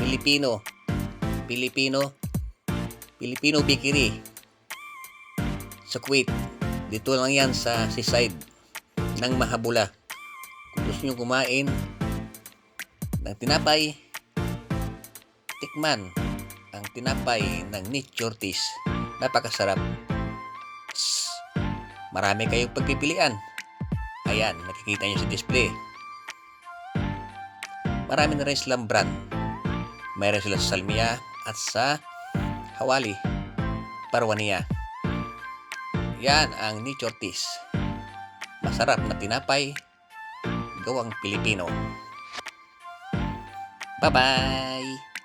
Filipino. Filipino Bakery sa Kuwait. Dito lang yan sa seaside ng Mahabula. Kung gusto nyo kumain ng tinapay, tikman ang tinapay ng Nature Taste. Napakasarap. Marami kayong pagpipilian. Ayan, nakikita nyo sa display. Marami na rin silang brand. Mayroon sila sa Salmiya at sa Hawali, Parwania. Yan ang Nature Taste. Masarap na tinapay gawang Pilipino. Bye-bye!